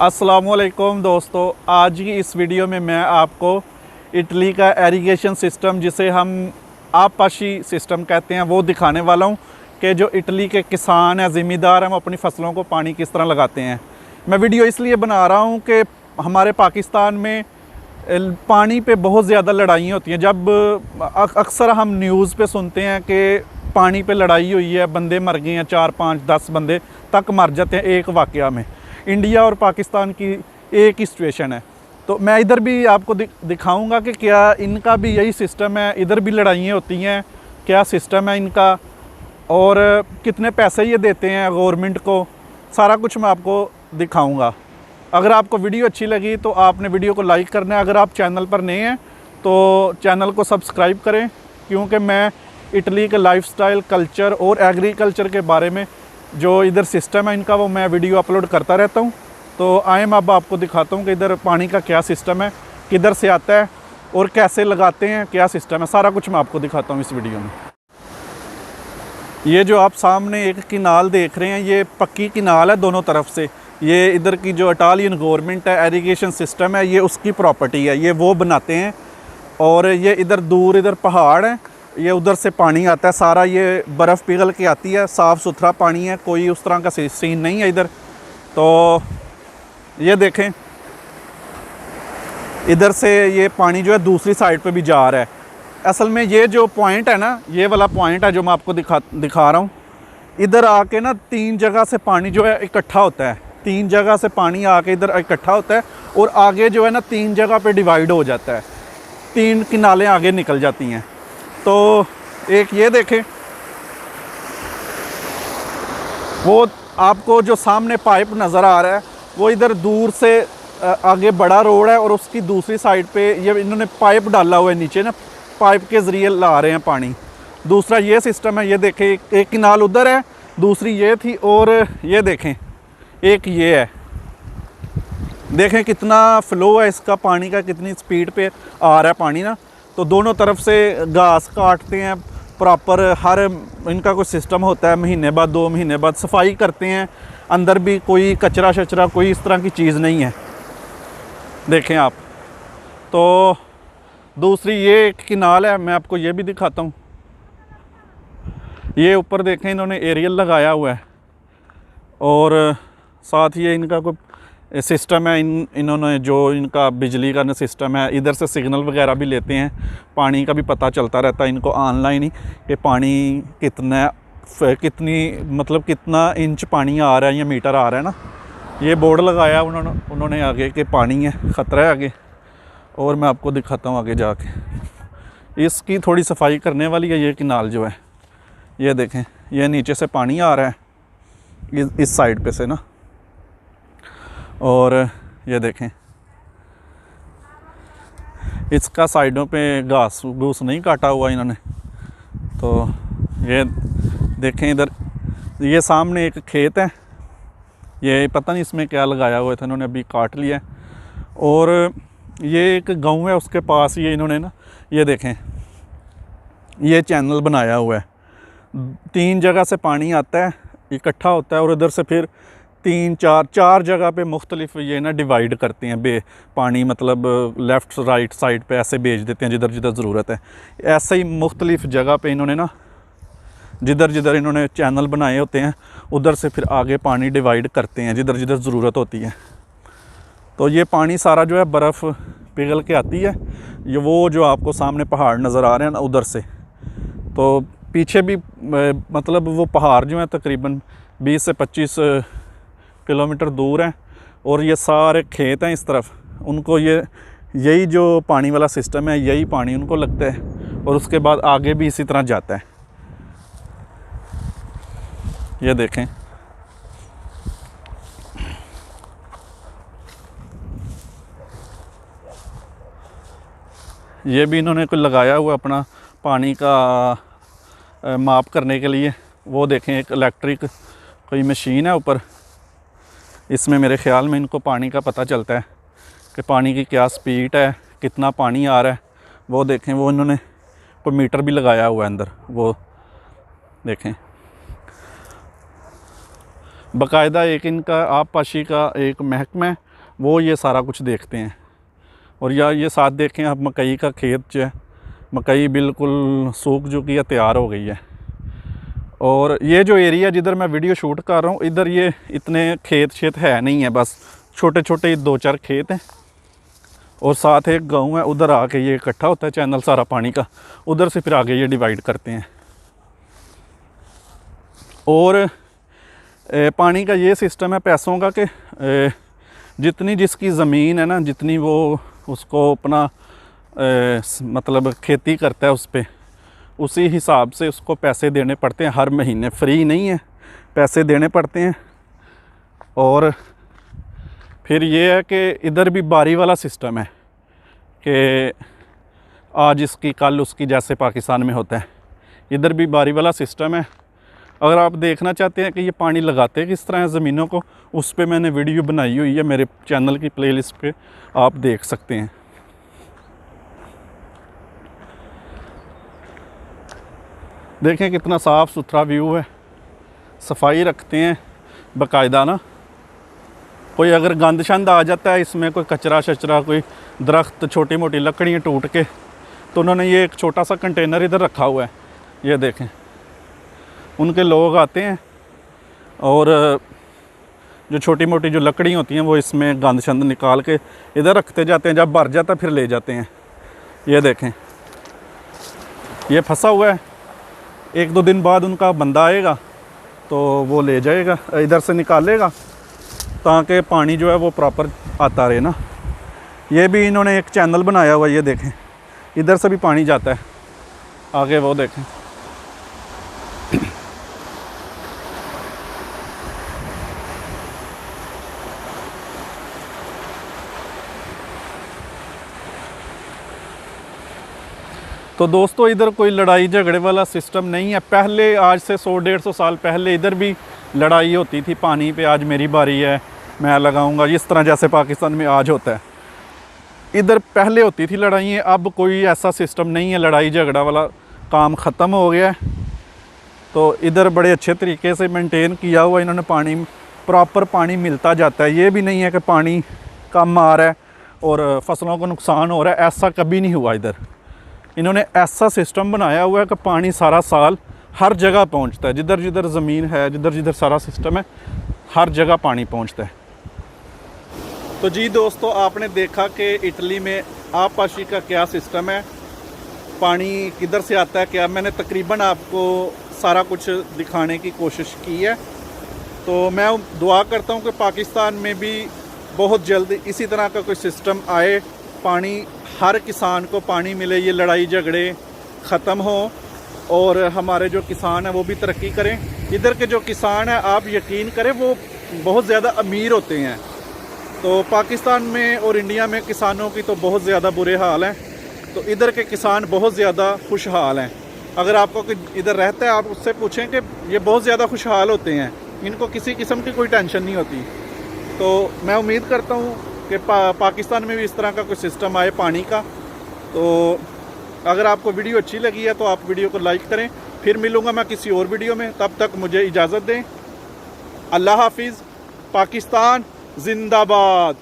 अस्सलामुअलैकुम दोस्तों, आज की इस वीडियो में मैं आपको इटली का इरिगेशन सिस्टम, जिसे हम आबपाशी सिस्टम कहते हैं, वो दिखाने वाला हूँ कि जो इटली के किसान हैं, ज़मींदार हैं, वो अपनी फसलों को पानी किस तरह लगाते हैं। मैं वीडियो इसलिए बना रहा हूँ कि हमारे पाकिस्तान में पानी पे बहुत ज़्यादा लड़ाइयाँ होती हैं। जब अक्सर हम न्यूज़ पे सुनते हैं कि पानी पे लड़ाई हुई है, बंदे मर गए हैं, 4, 5, 10 बंदे तक मर जाते हैं एक वाक़या में। इंडिया और पाकिस्तान की एक ही सिचुएशन है। तो मैं इधर भी आपको दिखाऊंगा कि क्या इनका भी यही सिस्टम है, इधर भी लड़ाइयाँ होती हैं, क्या सिस्टम है इनका और कितने पैसे ये देते हैं गवर्नमेंट को, सारा कुछ मैं आपको दिखाऊंगा। अगर आपको वीडियो अच्छी लगी तो आपने वीडियो को लाइक करना है। अगर आप चैनल पर नए हैं तो चैनल को सब्सक्राइब करें, क्योंकि मैं इटली के लाइफस्टाइल, कल्चर और एग्रीकल्चर के बारे में जो इधर सिस्टम है इनका, वो मैं वीडियो अपलोड करता रहता हूँ। तो आए मैं अब आपको दिखाता हूँ कि इधर पानी का क्या सिस्टम है, किधर से आता है और कैसे लगाते हैं, क्या सिस्टम है, सारा कुछ मैं आपको दिखाता हूँ इस वीडियो में। ये जो आप सामने एक किनाल देख रहे हैं, ये पक्की किनाल है दोनों तरफ से। ये इधर की जो इटालियन गवर्नमेंट है, इरिगेशन सिस्टम है, ये उसकी प्रॉपर्टी है, ये वो बनाते हैं। और ये इधर दूर इधर पहाड़ है, ये उधर से पानी आता है सारा, ये बर्फ़ पिघल के आती है, साफ़ सुथरा पानी है, कोई उस तरह का सीन नहीं है इधर। तो ये देखें, इधर से ये पानी जो है दूसरी साइड पे भी जा रहा है। असल में ये जो पॉइंट है ना, ये वाला पॉइंट है जो मैं आपको दिखा रहा हूँ। इधर आके ना 3 जगह से पानी जो है इकट्ठा होता है, 3 जगह से पानी आके इधर इकट्ठा होता है और आगे जो है ना 3 जगह पे डिवाइड हो जाता है, 3 किनालें आगे निकल जाती हैं। तो एक ये देखें, वो आपको जो सामने पाइप नज़र आ रहा है, वो इधर दूर से आगे बड़ा रोड है और उसकी दूसरी साइड पे ये इन्होंने पाइप डाला हुआ है नीचे ना, पाइप के ज़रिए ला रहे हैं पानी। दूसरा ये सिस्टम है, ये देखें, एक किनाल उधर है, दूसरी ये थी और ये देखें एक ये है। देखें कितना फ़्लो है इसका पानी का, कितनी स्पीड पे आ रहा है पानी ना। तो दोनों तरफ से घास काटते हैं प्रॉपर, हर इनका कोई सिस्टम होता है, महीने बाद 2 महीने बाद सफाई करते हैं। अंदर भी कोई कचरा शचरा, कोई इस तरह की चीज़ नहीं है, देखें आप। तो दूसरी ये एक किनाल है, मैं आपको ये भी दिखाता हूँ। ये ऊपर देखें इन्होंने एरियल लगाया हुआ है और साथ ही इनका कोई सिस्टम है, इन्होंने जो इनका बिजली का सिस्टम है, इधर से सिग्नल वगैरह भी लेते हैं, पानी का भी पता चलता रहता है इनको ऑनलाइन ही कि पानी कितना इंच पानी आ रहा है या मीटर आ रहा है ना। ये बोर्ड लगाया उन्होंने आगे कि पानी है, ख़तरा है आगे। और मैं आपको दिखाता हूँ आगे जाके, इसकी थोड़ी सफाई करने वाली है। ये किनाल जो है, ये देखें, ये नीचे से पानी आ रहा है इस साइड पे से ना, और ये देखें इसका साइडों पे घास घूस नहीं काटा हुआ इन्होंने। तो ये देखें, इधर ये सामने एक खेत है, ये पता नहीं इसमें क्या लगाया हुआ था, इन्होंने अभी काट लिया। और ये एक गांव है, उसके पास ये इन्होंने ना, ये देखें, ये चैनल बनाया हुआ है। 3 जगह से पानी आता है, इकट्ठा होता है और उधर से फिर 3, 4 जगह पे मुख्तलिफ ये ना डिवाइड करते हैं पानी, मतलब लेफ़्ट राइट साइड पे ऐसे भेज देते हैं जिधर जिधर ज़रूरत है। ऐसे ही मुख्तलिफ जगह पे इन्होंने ना, जिधर जिधर इन्होंने चैनल बनाए होते हैं, उधर से फिर आगे पानी डिवाइड करते हैं जिधर जिधर ज़रूरत होती है। तो ये पानी सारा जो है बर्फ़ पिघल के आती है, ये वो जो आपको सामने पहाड़ नज़र आ रहे हैं ना उधर से। तो पीछे भी मतलब वो पहाड़ जो हैं तकरीबन 20 से 25 किलोमीटर दूर हैं और ये सारे खेत हैं इस तरफ। उनको यही जो पानी वाला सिस्टम है, यही पानी उनको लगता है और उसके बाद आगे भी इसी तरह जाता है। ये देखें, ये भी इन्होंने कोई लगाया हुआ अपना पानी का माप करने के लिए। वो देखें, एक इलेक्ट्रिक कोई मशीन है ऊपर, इसमें मेरे ख़्याल में इनको पानी का पता चलता है कि पानी की क्या स्पीड है, कितना पानी आ रहा है। वो देखें, वो इन्होंने कोई मीटर भी लगाया हुआ है अंदर, वो देखें। बाकायदा एक इनका आबपाशी का एक महकमा है वो ये सारा कुछ देखते हैं। और या ये साथ देखें अब मकई का खेत जो है, मकई बिल्कुल सूख चुकी है, तैयार हो गई है। और ये जो एरिया जिधर मैं वीडियो शूट कर रहा हूँ, इधर ये इतने खेत शेत है नहीं है, बस छोटे छोटे 2-4 खेत हैं और साथ एक गांव है। उधर आके ये इकट्ठा होता है चैनल सारा पानी का, उधर से फिर आगे ये डिवाइड करते हैं। और पानी का ये सिस्टम है पैसों का कि जितनी जिसकी ज़मीन है ना, जितनी वो उसको अपना मतलब खेती करता है उस पर, उसी हिसाब से उसको पैसे देने पड़ते हैं हर महीने। फ्री नहीं है, पैसे देने पड़ते हैं। और फिर ये है कि इधर भी बारी वाला सिस्टम है कि आज इसकी कल उसकी, जैसे पाकिस्तान में होता है, इधर भी बारी वाला सिस्टम है। अगर आप देखना चाहते हैं कि ये पानी लगाते किस तरह है ज़मीनों को, उस पर मैंने वीडियो बनाई हुई है मेरे चैनल की प्लेलिस्ट पे, आप देख सकते हैं। देखें कितना साफ़ सुथरा व्यू है, सफाई रखते हैं बाकायदा ना। कोई अगर गंद शंद आ जाता है इसमें, कोई कचरा शचरा, कोई दरख्त, छोटी मोटी लकड़ियाँ टूट के, तो उन्होंने ये एक छोटा सा कंटेनर इधर रखा हुआ है। ये देखें, उनके लोग आते हैं और जो छोटी मोटी जो लकड़ी होती हैं वो इसमें गंद शंद निकाल के इधर रखते जाते हैं। जब भर जाता है फिर ले जाते हैं। ये देखें, ये फंसा हुआ है, 1-2 दिन बाद उनका बंदा आएगा तो वो ले जाएगा, इधर से निकालेगा ताकि पानी जो है वो प्रॉपर आता रहे ना। ये भी इन्होंने एक चैनल बनाया हुआ है, ये देखें, इधर से भी पानी जाता है आगे, वो देखें। तो दोस्तों इधर कोई लड़ाई झगड़े वाला सिस्टम नहीं है। पहले आज से 100-150 साल पहले इधर भी लड़ाई होती थी पानी पे, आज मेरी बारी है मैं लगाऊंगा, इस तरह जैसे पाकिस्तान में आज होता है। इधर पहले होती थी लड़ाइयाँ, अब कोई ऐसा सिस्टम नहीं है, लड़ाई झगड़ा वाला काम ख़त्म हो गया है। तो इधर बड़े अच्छे तरीके से मेंटेन किया हुआ इन्होंने, पानी प्रॉपर पानी मिलता जाता है। ये भी नहीं है कि पानी कम आ रहा है और फसलों को नुकसान हो रहा है, ऐसा कभी नहीं हुआ। इधर इन्होंने ऐसा सिस्टम बनाया हुआ है कि पानी सारा साल हर जगह पहुंचता है, जिधर जिधर ज़मीन है, जिधर जिधर सारा सिस्टम है, हर जगह पानी पहुंचता है। तो जी दोस्तों, आपने देखा कि इटली में आबपाशी का क्या सिस्टम है, पानी किधर से आता है क्या। मैंने तकरीबन आपको सारा कुछ दिखाने की कोशिश की है। तो मैं दुआ करता हूँ कि पाकिस्तान में भी बहुत जल्द इसी तरह का कोई सिस्टम आए, पानी हर किसान को पानी मिले, ये लड़ाई झगड़े ख़त्म हो और हमारे जो किसान हैं वो भी तरक्की करें। इधर के जो किसान हैं, आप यकीन करें, वो बहुत ज़्यादा अमीर होते हैं। तो पाकिस्तान में और इंडिया में किसानों की तो बहुत ज़्यादा बुरे हाल हैं, तो इधर के किसान बहुत ज़्यादा खुशहाल हैं। अगर आपको इधर रहता है, आप उससे पूछें कि ये बहुत ज़्यादा खुशहाल होते हैं, इनको किसी किस्म की कोई टेंशन नहीं होती। तो मैं उम्मीद करता हूँ कि पाकिस्तान में भी इस तरह का कोई सिस्टम आए पानी का। तो अगर आपको वीडियो अच्छी लगी है तो आप वीडियो को लाइक करें। फिर मिलूँगा मैं किसी और वीडियो में, तब तक मुझे इजाज़त दें। अल्लाह हाफिज़। पाकिस्तान जिंदाबाद।